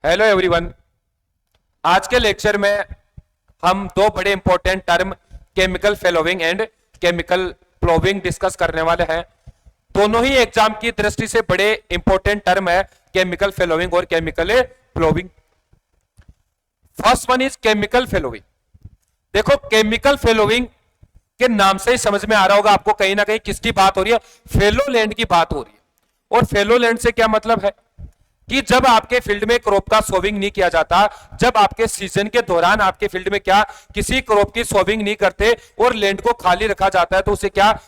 Hello everyone. आज के lecture में हम दो बड़े important term chemical fallowing and chemical ploughing discuss करने वाले हैं। दोनों ही एग्जाम की दृष्टि से बड़े इंपॉर्टेंट टर्म है, केमिकल फेलोविंग और chemical ploughing. First one is chemical fallowing. देखो, केमिकल फेलोविंग के नाम से ही समझ में आ रहा होगा आपको कहीं ना कहीं किसकी बात हो रही है, फेलोलैंड की बात हो रही है। और फेलोलैंड से क्या मतलब है कि जब आपके फील्ड में क्रॉप का सोविंग नहीं किया जाता, जब आपके सीजन के दौरान आपके फील्ड में क्या किसी क्रॉप की सोविंग नहीं करते और लैंड को खाली रखा जाता है, तो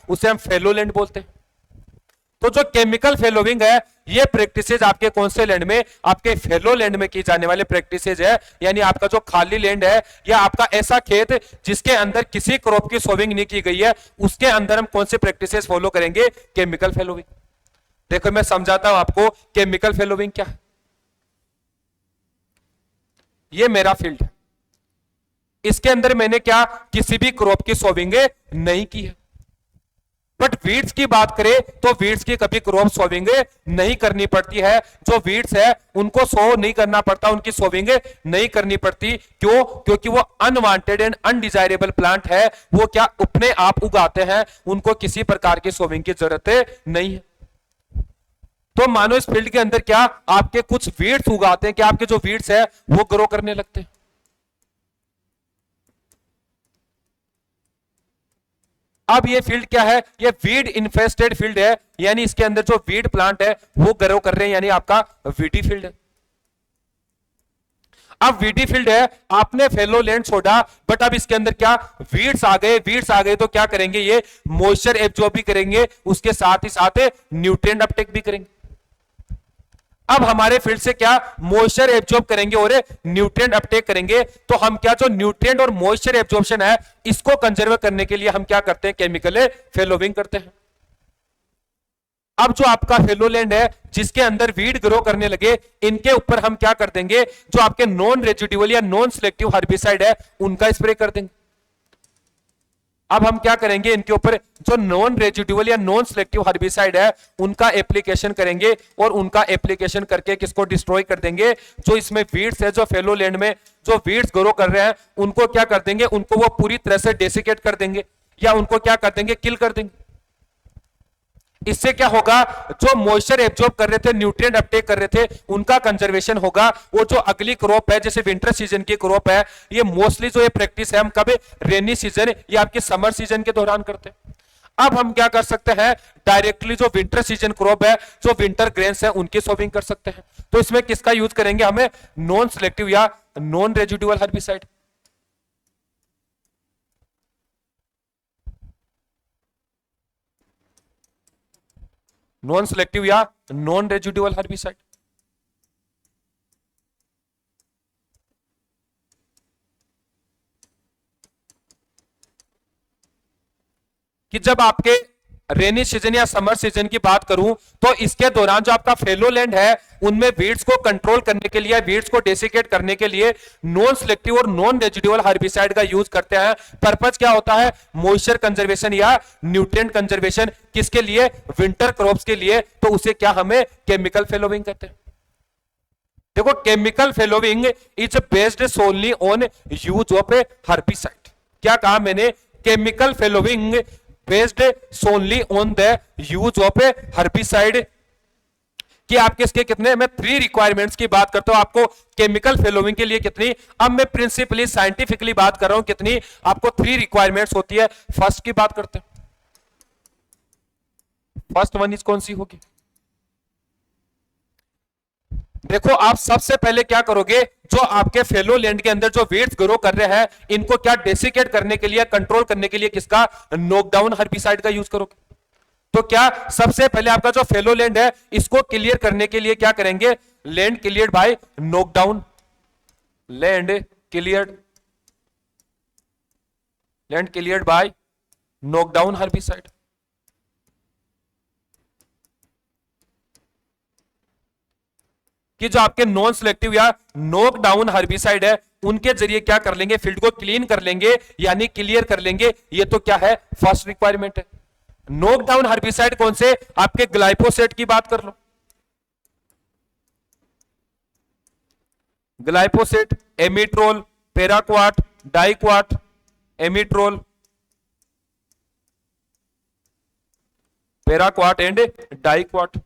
उसे हम फेलोलैंड बोलते हैं। तो जो केमिकल फेलोविंग है, ये प्रैक्टिसेज आपके कौन से लैंड में, आपके फेलो लैंड में की जाने वाले प्रैक्टिसेज है। यानी आपका जो खाली लैंड है या आपका ऐसा खेत जिसके अंदर किसी क्रॉप की सोविंग नहीं की गई है, उसके अंदर हम कौन से प्रैक्टिसेज फॉलो करेंगे, केमिकल फेलोविंग। देखो मैं समझाता हूं आपको केमिकल फेलोविंग क्या है। ये मेरा फील्ड है, इसके अंदर मैंने क्या किसी भी क्रॉप की सोविंग नहीं की है। बट वीड्स की बात करें तो वीड्स की कभी क्रॉप सोविंग नहीं करनी पड़ती है। जो वीड्स है उनको सो नहीं करना पड़ता, उनकी सोविंग नहीं करनी पड़ती। क्यों? क्योंकि वो अनवांटेड एंड अनडिजायरेबल प्लांट है, वो क्या अपने आप उगाते हैं, उनको किसी प्रकार की सोविंग की जरूरत नहीं है। तो मानो इस फील्ड के अंदर क्या आपके कुछ वीड्स उगाते हैं, क्या आपके जो वीड्स है वो ग्रो करने लगते हैं। अब ये फील्ड क्या है, ये वीड इन्फेस्टेड फील्ड है, यानी इसके अंदर जो वीड प्लांट है वो ग्रो कर रहे हैं, यानी आपका वीडी फील्ड है। अब वीडी फील्ड है, आपने फेलो लैंड छोड़ा, बट अब इसके अंदर क्या वीड्स आ गए। वीड्स आ गए तो क्या करेंगे, ये मॉइस्चर एब्जॉर्ब भी करेंगे, उसके साथ ही साथ न्यूट्रिएंट अपटेक भी करेंगे। अब हमारे फील्ड से क्या मॉइस्चर एब्जॉर्ब करेंगे और न्यूट्रिएंट अपटेक करेंगे। तो हम क्या जो न्यूट्रिएंट और मॉइस्चर एब्जॉर्प्शन है, इसको कंजर्व करने के लिए हम क्या करते हैं, केमिकल फेलोविंग करते हैं। अब जो आपका फेलोलैंड है जिसके अंदर वीड ग्रो करने लगे, इनके ऊपर हम क्या कर देंगे, जो आपके नॉन रेजिडुअल या नॉन सिलेक्टिव हर्बिसाइड है उनका स्प्रे कर देंगे। अब हम क्या करेंगे, इनके ऊपर जो नॉन रेजिडुअल या नॉन सिलेक्टिव हर्बिसाइड है उनका एप्लीकेशन करेंगे, और उनका एप्लीकेशन करके किसको डिस्ट्रॉय कर देंगे, जो इसमें वीड्स है, जो फेलो लैंड में जो वीड्स ग्रो कर रहे हैं उनको क्या कर देंगे, उनको वो पूरी तरह से डेसिकेट कर देंगे, या उनको क्या कर देंगे, किल कर देंगे। इससे क्या होगा, जो मॉइस्चर एब्जॉर्ब कर रहे थे, न्यूट्रिएंट अपटेक कर रहे थे, उनका कंजर्वेशन होगा। और जो अगली क्रॉप है, जैसे विंटर सीजन की क्रॉप है, ये मोस्टली जो ये प्रैक्टिस है हम कब रेनी सीजन या आपके समर सीजन के दौरान करते हैं। अब हम क्या कर सकते हैं, डायरेक्टली जो विंटर सीजन क्रॉप है, जो विंटर ग्रेन्स है, उनकी सोविंग कर सकते हैं। तो इसमें किसका यूज करेंगे, हमें नॉन सिलेक्टिव या non residual herbicide. Non selective या नॉन रेजिडुअल हर्बिसाइड। कि जब आपके रेनी सीजन या समर सीजन की बात करूं, तो इसके दौरान जो आपका फेलो लैंड है उनमें वीड्स को कंट्रोल करने के लिए, वीड्स को डेसिकेट करने के लिए नॉन सिलेक्टिव और नॉन रेजिडुअल हर्बिसाइड का यूज करते हैं। पर्पज क्या होता है, मॉइस्चर कंजर्वेशन या न्यूट्रिएंट कंजर्वेशन। किसके लिए, विंटर क्रॉप्स के लिए। तो उसे क्या हमें केमिकल फेलोविंग कहते हैं। देखो, chemical fallowing is based solely on use of a herbicide. क्या कहा मैंने, chemical fallowing based solely on the use of a herbicide. कि आपके इसके कितने, मैं 3 रिक्वायरमेंट्स की बात करता हूं आपको केमिकल फेलोविंग के लिए कितनी। अब मैं प्रिंसिपली साइंटिफिकली बात कर रहा हूं कितनी आपको 3 रिक्वायरमेंट्स होती है। फर्स्ट की बात करते हैं, फर्स्ट वन इज कौन सी होगी। देखो, आप सबसे पहले क्या करोगे, जो आपके फेलो लैंड के अंदर जो वीड्स ग्रो कर रहे हैं इनको क्या डेसिकेट करने के लिए, कंट्रोल करने के लिए किसका, नॉकडाउन हर्बिसाइड का यूज करोगे। तो क्या सबसे पहले आपका जो फेलो लैंड है इसको क्लियर करने के लिए क्या करेंगे, land cleared by knockdown, land cleared, land cleared by knockdown herbicide. कि जो आपके नॉन सिलेक्टिव या नॉक डाउन हर्बिसाइड है उनके जरिए क्या कर लेंगे, फील्ड को क्लीन कर लेंगे, यानी क्लियर कर लेंगे। ये तो क्या है, फर्स्ट रिक्वायरमेंट है। नॉक डाउन हर्बिसाइड कौन से, आपके ग्लाइफोसेट की बात कर लो। ग्लाइपोसेट, एमिट्रोल, पेराक्वाट, डाइक्वाट, एमिट्रोल, पेराक्वाट एंड डाइक्वाट।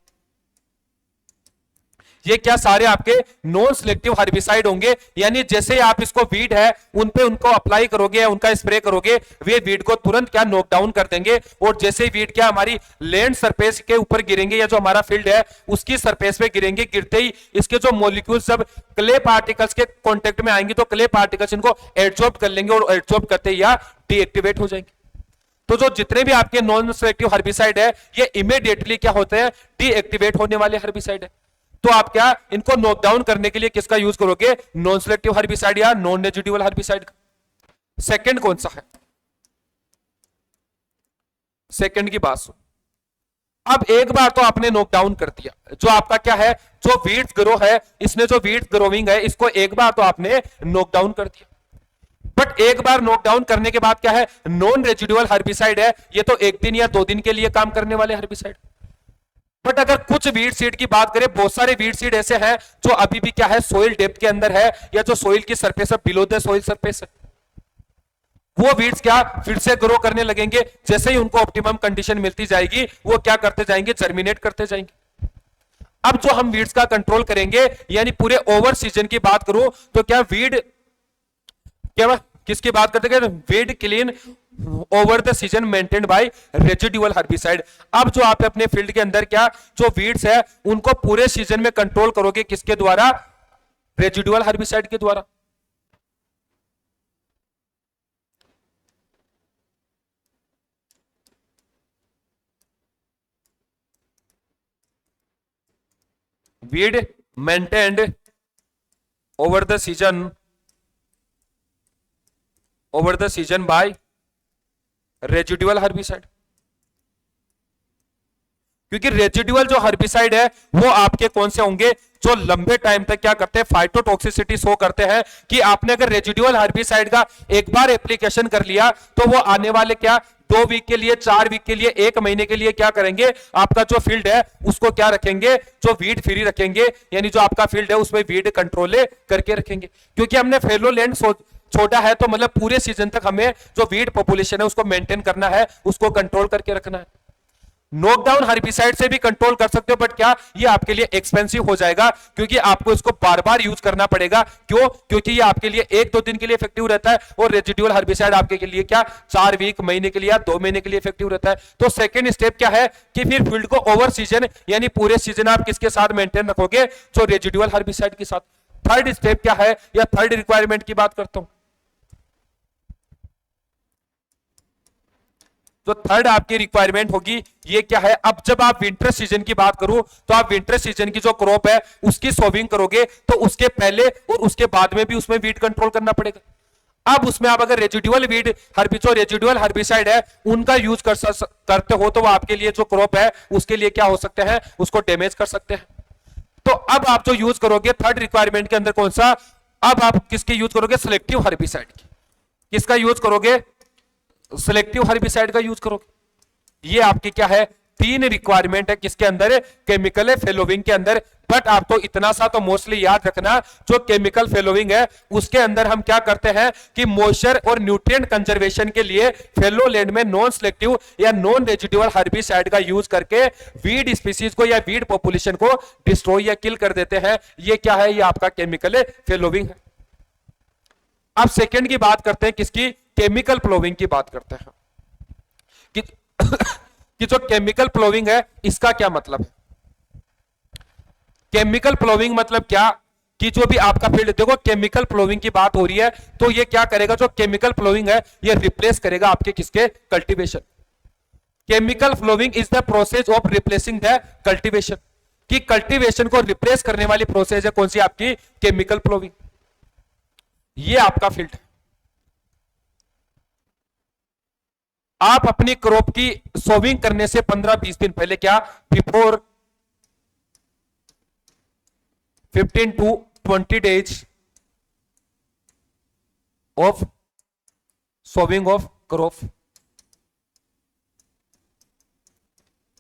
ये क्या सारे आपके नॉन सिलेक्टिव हर्बिसाइड होंगे, यानी जैसे आप इसको वीड है उन पे उनको अप्लाई करोगे, उनका स्प्रे करोगे, वे वीड को तुरंत क्या नॉक डाउन कर देंगे। और जैसे वीड क्या हमारी लैंड सरफेस के ऊपर गिरेंगे या जो हमारा फील्ड है उसकी सरफेस पे गिरेंगे, गिरते ही इसके जो मॉलिक्यूल्स सब क्ले पार्टिकल्स के कॉन्टेक्ट में आएंगे तो क्ले पार्टिकल्स इनको एब्जॉर्ब कर लेंगे और एब्जॉर्ब करते ही या डीएक्टिवेट हो जाएंगे। तो जो जितने भी आपके नॉन सिलेक्टिव हर्बिसाइड है ये इमीडिएटली क्या होते हैं, डीएक्टिवेट होने वाले हर्बिसाइड है। तो आप क्या इनको नॉक डाउन करने के लिए किसका यूज करोगे, नॉन सिलेक्टिव हर्बिसाइड या नॉन रेजिडुअल हर्बिसाइड का। सेकंड कौन सा है, सेकंड की बात सुन। अब एक बार तो आपने नॉक डाउन कर दिया, जो आपका क्या है, जो वीड्स ग्रो है, इसने जो वीड्स ग्रोविंग है इसको एक बार तो आपने नॉक डाउन कर दिया। बट एक बार नॉक डाउन करने के बाद क्या है, नॉन रेजिडुअल हर्बिसाइड है, ये तो एक दिन या 2 दिन के लिए काम करने वाले हर्बिसाइड। बट अगर कुछ वीड सीड की बात करें, बहुत सारे वीड सीड ऐसे हैं जो अभी भी क्या है, सोइल डेप्थ के अंदर है या जो सोइल की सरफेस है बिलो द सोइल सरफेस है, वो वीड्स क्या फिर से ग्रो करने लगेंगे। जैसे ही उनको ऑप्टिमम कंडीशन मिलती जाएगी वो क्या करते जाएंगे, जर्मिनेट करते जाएंगे। अब जो हम वीड्स का कंट्रोल करेंगे, यानी पूरे ओवर सीजन की बात करूं तो क्या वीड, क्या किसकी बात करते हैं, weed clean over the season maintained by residual herbicide. अब जो आप अपने फील्ड के अंदर क्या जो वीड्स है उनको पूरे सीजन में कंट्रोल करोगे, किसके द्वारा, रेजिडुअल हर्बिसाइड के द्वारा। Weed maintained over the season, over the season by residual herbicide. क्योंकि रेजिडुअल जो हर्बिसाइड है वो आपके कौन से होंगे, जो लंबे टाइम तक क्या करते हैं, फाइटोटॉक्सिसिटी शो करते हैं। कि आपने अगर रेजिडुअल हर्बिसाइड का एक बार एप्लीकेशन कर लिया तो वो आने वाले क्या 2 वीक के लिए, 4 वीक के लिए, 1 महीने के लिए क्या करेंगे, आपका जो फील्ड है उसको क्या रखेंगे, जो वीड फ्री रखेंगे, यानी जो आपका फील्ड है उसमें वीड कंट्रोल करके रखेंगे। क्योंकि हमने फेलो लैंड छोटा है तो मतलब पूरे सीजन तक हमें जो वीड पॉपुलेशन है उसको मेंटेन करना है, उसको कंट्रोल करके रखना है। नॉकडाउन हर्बिसाइड से भी कंट्रोल कर सकते हो, बट क्या ये आपके लिए एक्सपेंसिव हो जाएगा, क्योंकि आपको इसको बार बार यूज करना पड़ेगा। क्यों, क्योंकि ये आपके लिए 1-2 दिन के लिए इफेक्टिव रहता है और रेजिडुअल हर्बिसाइड आपके के लिए क्या 4 वीक, महीने के लिए या 2 महीने के लिए इफेक्टिव रहता है। तो सेकंड स्टेप क्या है कि फिर फील्ड को ओवर सीजन यानी पूरे सीजन आप किसके साथ मेंटेन रखोगे, जो रेजिडुअल हर्बिसाइड के साथ। थर्ड स्टेप क्या है या थर्ड रिक्वायरमेंट की बात करता हूं, तो थर्ड आपकी रिक्वायरमेंट होगी ये क्या है। अब जब आप विंटर सीजन की बात करूं तो आप विंटर सीजन की जो क्रॉप है उसकी सोविंग करोगे तो उसके पहले और उसके बाद में भी उसमें वीड कंट्रोल करना पड़ेगा। अब उसमें आप अगर रेजिडुअल वीड जो रेजिडुअल हर्बिसाइड है उनका यूज करते हो तो वो आपके लिए जो क्रॉप है उसके लिए क्या हो सकते हैं, उसको डैमेज कर सकते हैं। तो अब आप जो यूज करोगे थर्ड रिक्वायरमेंट के अंदर कौन सा, अब आप किसकी यूज करोगे, सिलेक्टिव हर्बिसाइड की। किसका यूज करोगे, सिलेक्टिव हर्बिसाइड का यूज करोगे। ये आपकी क्या है, 3 रिक्वायरमेंट है किसके अंदर, केमिकल फेलोविंग के अंदर। बट आप तो इतना सा तो मोस्टली याद रखना, जो केमिकल फेलोविंग है उसके अंदर हम क्या करते हैं कि मॉइस्चर और न्यूट्रिएंट कंजर्वेशन के लिए फेलो लैंड में नॉन सिलेक्टिव या नॉन रेजिडुअल हर्बिसाइड का यूज करके वीड स्पीसीज को या वीड पॉपुलेशन को डिस्ट्रॉय या किल कर देते हैं। ये क्या है, ये आपका केमिकल फेलोविंग है। अब सेकेंड की बात करते हैं, किसकी, केमिकल प्लोविंग की बात करते हैं कि, कि जो केमिकल प्लोविंग है इसका क्या मतलब है। केमिकल प्लोविंग मतलब क्या कि जो भी आपका फील्ड, देखो केमिकल प्लोविंग की बात हो रही है तो ये क्या करेगा, जो केमिकल प्लोविंग है ये रिप्लेस करेगा आपके किसके, cultivation. Chemical ploughing is the process of replacing the cultivation, कि कल्टीवेशन को रिप्लेस करने वाली प्रोसेस है कौन सी, आपकी केमिकल फ्लोविंग। ये आपका फील्ड है। आप अपनी क्रॉप की सोविंग करने से 15-20 दिन पहले क्या, before 15 to 20 days of sowing of crop,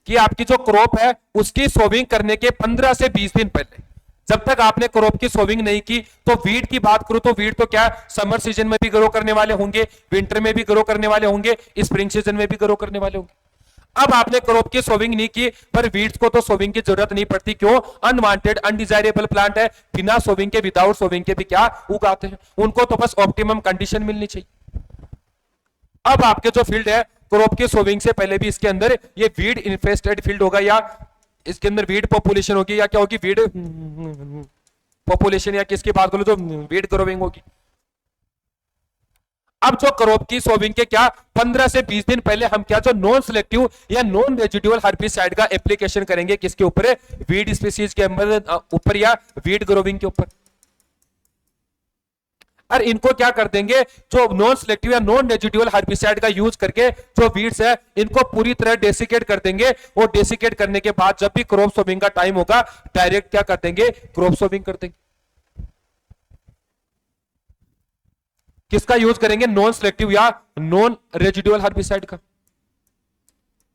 कि आपकी जो क्रॉप है उसकी सोविंग करने के 15 से 20 दिन पहले जब तक आपने क्रॉप की सोविंग नहीं की, तो वीट की बात करूं तो वीट तो क्या समर सीजन में भी ग्रो करने वाले होंगे, विंटर में भी ग्रो करने वाले होंगे, स्प्रिंग सीजन में भी ग्रो करने वाले होंगे। अब आपने क्रॉप की सोविंग नहीं की, पर वीड्स को तो सोविंग की जरूरत नहीं पड़ती, क्यों? अनवांटेड अनडिजायरेबल प्लांट है, बिना सोविंग के विदाउट सोविंग के भी क्या उगाते हैं, उनको तो बस ऑप्टिमम कंडीशन मिलनी चाहिए। अब आपके जो फील्ड है क्रॉप के सोविंग से पहले भी इसके अंदर ये वीड इन्फेस्टेड फील्ड होगा, या इसके अंदर वीड पॉपुलेशन होगी, या क्या होगी, वीड पॉपुलेशन, या किसकी बात करो जो वीड ग्रोविंग होगी। अब जो क्रॉप की सोविंग के क्या 15 से 20 दिन पहले हम क्या जो नॉन सिलेक्टिव या नॉन रेजिडुअल हर्बिसाइड का एप्लीकेशन करेंगे, किसके ऊपर? वीड स्पीसीज के ऊपर या वीड ग्रोविंग के ऊपर। और इनको क्या कर देंगे, जो नॉन सिलेक्टिव या नॉन रेजिडुअल हर्बिसाइड का यूज करके जो वीड्स है इनको पूरी तरह डेसिकेट कर देंगे, और डेसिकेट करने के बाद जब भी क्रॉप सोविंग का टाइम होगा डायरेक्ट क्या कर देंगे, क्रॉप सोविंग कर देंगे। किसका यूज करेंगे? नॉन सिलेक्टिव या नॉन रेजिडुअल हर्बिसाइड का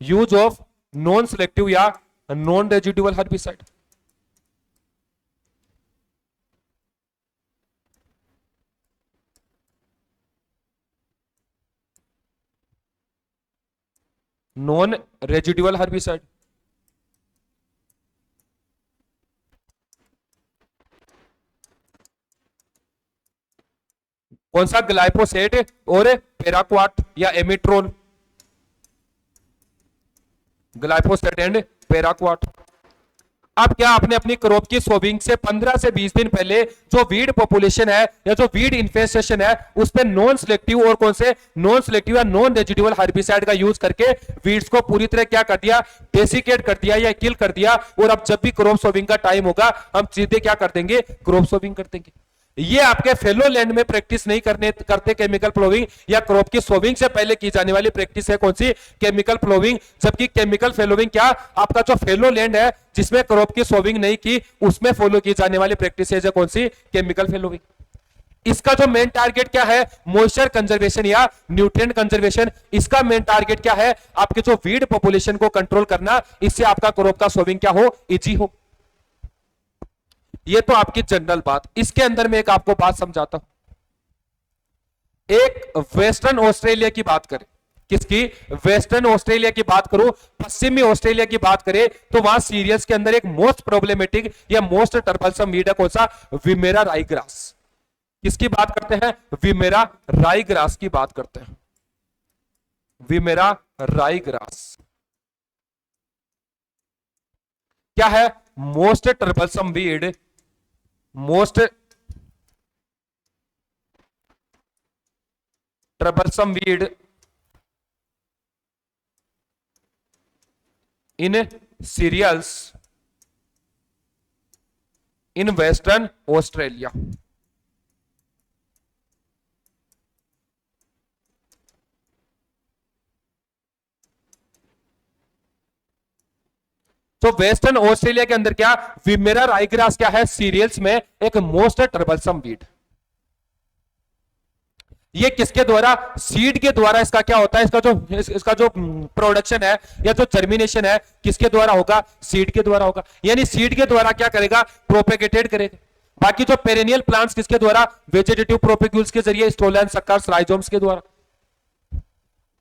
यूज ऑफ नॉन सिलेक्टिव या non residual herbicide. Non residual herbicide कौन सा? ग्लाइफोसेट और पेराक्वाट या एमिट्रोन। Glyphosate and पेराक्वाट। अब क्या आपने अपनी क्रॉप की सोविंग से 15 से 20 दिन पहले जो वीड पॉपुलेशन है या जो वीड इन्फेस्टेशन है उस पे नॉन सिलेक्टिव और कौन से नॉन सिलेक्टिव या नॉन रेजिडुअल हर्बिसाइड का यूज करके वीड्स को पूरी तरह क्या कर दिया, डेसिकेट कर दिया या किल कर दिया। और अब जब भी क्रॉप सोविंग का टाइम होगा हम सीधे क्या कर देंगे, क्रॉप सोविंग कर देंगे। ये आपके फेलो लैंड में प्रैक्टिस नहीं करते केमिकल प्लोविंग, या क्रॉप की सोविंग से पहले की जाने वाली प्रैक्टिस है कौन सी, केमिकल प्लोविंग। जबकि केमिकल फेलोविंग क्या आपका जो फेलो लैंड है जिसमें क्रॉप की सोविंग नहीं की उसमें फॉलो की जाने वाली प्रैक्टिस है कौन सी, केमिकल फेलोविंग। इसका जो मेन टारगेट क्या है, मॉइस्चर कंजर्वेशन या न्यूट्रिएंट कंजर्वेशन। इसका मेन टारगेट क्या है, आपके जो वीड पॉपुलेशन को कंट्रोल करना, इससे आपका क्रॉप का सोविंग क्या हो, इजी हो। ये तो आपकी जनरल बात। इसके अंदर में एक आपको बात समझाता हूं। एक वेस्टर्न ऑस्ट्रेलिया की बात करें, किसकी? वेस्टर्न ऑस्ट्रेलिया की बात करूं, पश्चिमी ऑस्ट्रेलिया की बात करें, तो वहां सीरियल्स के अंदर एक मोस्ट प्रॉब्लमेटिक या मोस्ट टर्बलसम वीड है कौन सा, विमेरा राईग्रास। किसकी बात करते हैं? विमेरा राईग्रास की बात करते हैं। विमेरा राईग्रास क्या है? Most troublesome weed, most troublesome weed in cereals in Western Australia. तो वेस्टर्न ऑस्ट्रेलिया के अंदर क्या विमेरा राईग्रास क्या है, सीरियल्स में एक मोस्ट ट्रबलसम वीड। ये किसके द्वारा? सीड के द्वारा इसका क्या होता है, इसका जो प्रोडक्शन है या जो जर्मिनेशन है किसके द्वारा होगा, सीड के द्वारा होगा। यानी सीड के द्वारा क्या करेगा, प्रोपेगेटेड करेगा। बाकी जो पेरेनियल प्लांट्स किसके द्वारा, वेजिटेटिव प्रोपेग्यूल्स के जरिए, स्टोलन, सक्कर्स, राइजोम्स के द्वारा।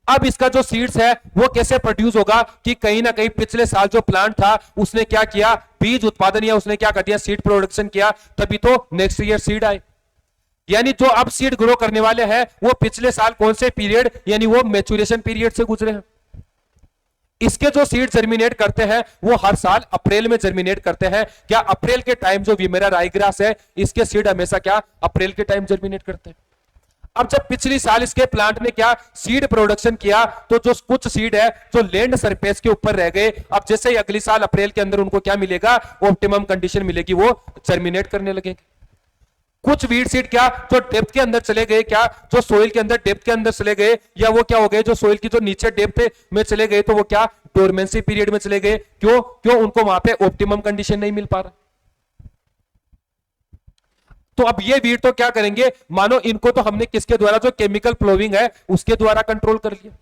अब इसका जो सीड्स है वो कैसे प्रोड्यूस होगा कि कहीं ना कहीं पिछले साल जो प्लांट था उसने क्या किया, बीज उत्पादन या उसने क्या कर दिया, सीड प्रोडक्शन किया, तभी तो नेक्स्ट ईयर सीड आए। यानी जो अब सीड ग्रो करने वाले हैं वो पिछले साल कौन से पीरियड, यानी वो मैच्योरेशन पीरियड से गुजरे हैं। इसके जो सीड जर्मिनेट करते हैं वो हर साल अप्रैल में जर्मिनेट करते हैं। क्या अप्रैल के टाइम जो विमेरा राईग्रास है इसके सीड हमेशा क्या अप्रैल के टाइम जर्मिनेट करते हैं। अब जब पिछली साल इसके प्लांट ने क्या सीड प्रोडक्शन किया तो जो कुछ सीड है जो लैंड सरफेस के ऊपर रह गए, अब जैसे ही अगली साल अप्रैल के अंदर उनको क्या मिलेगा, ऑप्टिमम कंडीशन मिलेगी, वो जर्मिनेट करने लगेंगे। कुछ वीड सीड क्या जो डेप्थ के अंदर चले गए, क्या जो सोइल के अंदर डेप्थ के अंदर चले गए, या वो क्या हो गए जो सोइल की जो नीचे डेप्थ में चले गए तो वो क्या डोरमेंसी पीरियड में चले गए। क्यों उनको वहां पे ऑप्टिमम कंडीशन नहीं मिल पा रहा। तो अब ये वीड तो क्या करेंगे, मानो इनको तो हमने किसके द्वारा, जो केमिकल प्लोविंग है उसके द्वारा कंट्रोल कर लिया।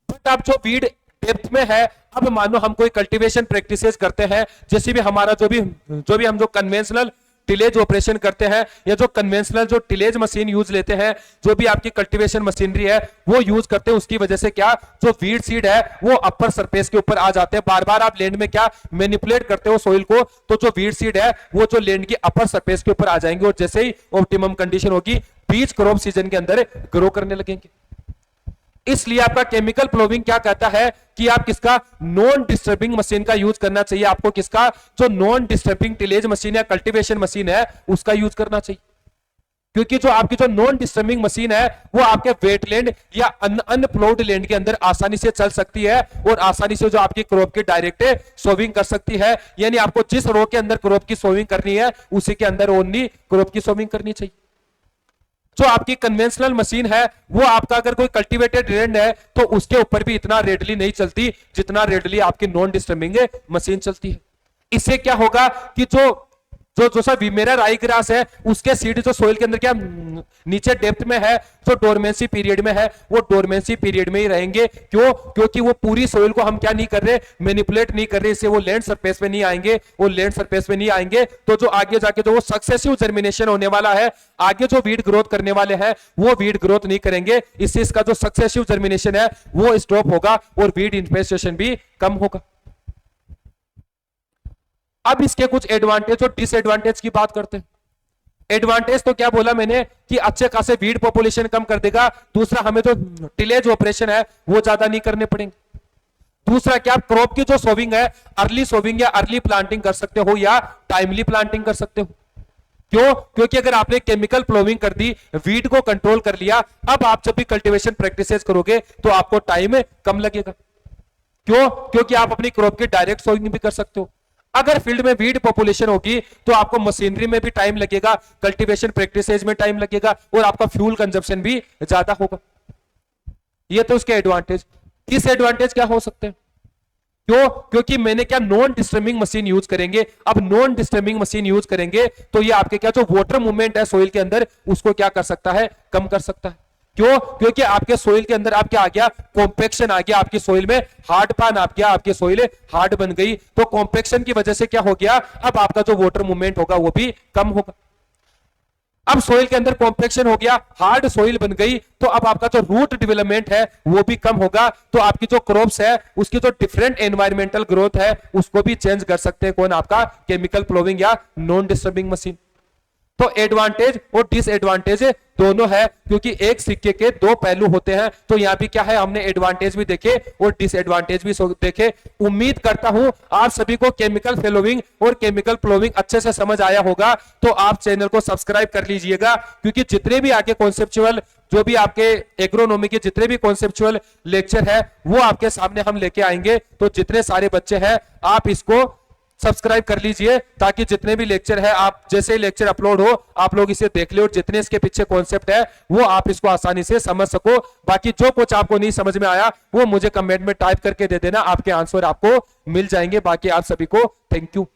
बट अब जो वीड डेप्थ में है। अब मानो हम कोई कल्टीवेशन प्रैक्टिसेस करते हैं, जैसे भी हमारा जो भी हम जो कन्वेंशनल टिलेज ऑपरेशन करते हैं या जो कन्वेंशनल जो टिलेज मशीन यूज लेते हैं, जो भी आपकी कल्टीवेशन मशीनरी है वो यूज करते हैं, उसकी वजह से क्या जो वीड सीड है वो अपर सरफेस के ऊपर आ जाते हैं। बार बार आप लैंड में क्या मैनिपुलेट करते हो सॉइल को, तो जो वीड सीड है वो जो लैंड की अपर सरफेस के ऊपर आ जाएंगे और जैसे ही ऑप्टिमम कंडीशन होगी बीज क्रॉप सीजन के अंदर ग्रो करने लगेंगे। इसलिए आपका केमिकल प्लोविंग क्या कहता है कि आप किसका नॉन डिस्टर्बिंग मशीन का यूज करना चाहिए। आपको किसका जो नॉन डिस्टर्बिंग टिलेज मशीन या कल्टीवेशन मशीन है उसका यूज करना चाहिए, क्योंकि जो आपकी जो नॉन डिस्टर्बिंग मशीन है वो आपके वेटलैंड या अनप्लोड लैंड के अंदर आसानी से चल सकती है और आसानी से जो आपकी क्रॉप की डायरेक्ट सोविंग कर सकती है। यानी आपको जिस रो के अंदर क्रॉप की सोविंग करनी है उसी के अंदर ओनली क्रॉप की सोविंग करनी चाहिए। जो आपकी कन्वेंशनल मशीन है वो आपका अगर कोई कल्टीवेटेड लैंड है तो उसके ऊपर भी इतना रेडली नहीं चलती जितना रेडली आपकी नॉन डिस्टर्बिंग मशीन चलती है। इससे क्या होगा कि जो सा वीमेरा राई ग्रास है उसके सीड जो सोइल के अंदर क्या नीचे डेप्थ में है, जो डोरमेंसी पीरियड में है वो डोरमेंसी पीरियड में ही रहेंगे। क्यों? क्योंकि वो पूरी सोइल को हम क्या नहीं कर रहे, मैनिपुलेट नहीं कर रहे, इससे वो लैंड सरफेस में नहीं आएंगे। वो लैंड सरफेस में नहीं आएंगे तो जो आगे जाके जो वो सक्सेसिव जर्मिनेशन होने वाला है, आगे जो वीड ग्रोथ करने वाले हैं वो वीड ग्रोथ नहीं करेंगे। इससे इसका जो सक्सेसिव जर्मिनेशन है वो स्टॉप होगा और वीड इन्फेस्टेशन भी कम होगा। अब इसके कुछ एडवांटेज और डिसएडवांटेज की बात करते हैं। एडवांटेज तो क्या बोला मैंने कि अच्छे खासे वीड पॉपुलेशन कम कर देगा। दूसरा, हमें जो टिलेज ऑपरेशन है वो ज्यादा नहीं करने पड़ेंगे। दूसरा क्या, क्रॉप की जो सोविंग है अर्ली सोविंग या अर्ली प्लांटिंग कर सकते हो या टाइमली प्लांटिंग कर सकते हो। क्यों? क्योंकि अगर आपने केमिकल प्लोविंग कर दी, वीड को कंट्रोल कर लिया, अब आप जब भी कल्टीवेशन प्रैक्टिसेस करोगे तो आपको टाइम कम लगेगा। क्यों? क्योंकि आप अपनी क्रॉप की डायरेक्ट सोविंग भी कर सकते हो। अगर फील्ड में वीड पॉपुलेशन होगी तो आपको मशीनरी में भी टाइम लगेगा, कल्टीवेशन प्रैक्टिसेस में टाइम लगेगा और आपका फ्यूल कंजप्शन भी ज्यादा होगा। ये तो उसके एडवांटेज। डिसएडवांटेज क्या हो सकते हैं? क्यों? क्योंकि मैंने क्या नॉन डिस्टर्बिंग मशीन यूज करेंगे। अब नॉन डिस्टर्बिंग मशीन यूज करेंगे तो ये आपके क्या जो वाटर मूवमेंट है सोइल के अंदर उसको क्या कर सकता है, कम कर सकता है। क्यों? क्योंकि आपके सोइल के अंदर आप क्या आ गया, कॉम्पैक्शन आ गया, आपकी सोइल में हार्डपन आ गया, आपकी सोइल हार्ड बन गई। तो कॉम्पैक्शन की वजह से क्या हो गया, अब आपका जो वाटर मूवमेंट होगा वो भी कम होगा। अब सोइल के अंदर कॉम्पैक्शन हो गया, हार्ड सोइल बन गई, तो अब आपका जो रूट डेवलपमेंट है वो भी कम होगा। तो आपकी जो क्रॉप्स है उसकी जो डिफरेंट एनवायरमेंटल ग्रोथ है उसको भी चेंज कर सकते हैं कौन, आपका केमिकल प्लोविंग या नॉन डिस्टर्बिंग मशीन। तो एडवांटेज और डिसएडवांटेज दोनों है, क्योंकि एक सिक्के के दो पहलू होते हैं। तो यहां भी क्या है, हमने एडवांटेज भी देखे और डिसएडवांटेज भी देखे। उम्मीद करता हूं आप सभी को केमिकल फेलोविंग और केमिकल प्लोविंग अच्छे से समझ आया होगा। तो आप चैनल को सब्सक्राइब कर लीजिएगा, क्योंकि जितने भी आगे कॉन्सेप्चुअल जो भी आपके एग्रोनॉमी के जितने भी कॉन्सेप्चुअल लेक्चर है वो आपके सामने हम लेके आएंगे। तो जितने सारे बच्चे हैं आप इसको सब्सक्राइब कर लीजिए, ताकि जितने भी लेक्चर है आप जैसे ही लेक्चर अपलोड हो आप लोग इसे देख ले और जितने इसके पीछे कॉन्सेप्ट है वो आप इसको आसानी से समझ सको। बाकी जो कुछ आपको नहीं समझ में आया वो मुझे कमेंट में टाइप करके दे देना, आपके आंसर आपको मिल जाएंगे। बाकी आप सभी को थैंक यू।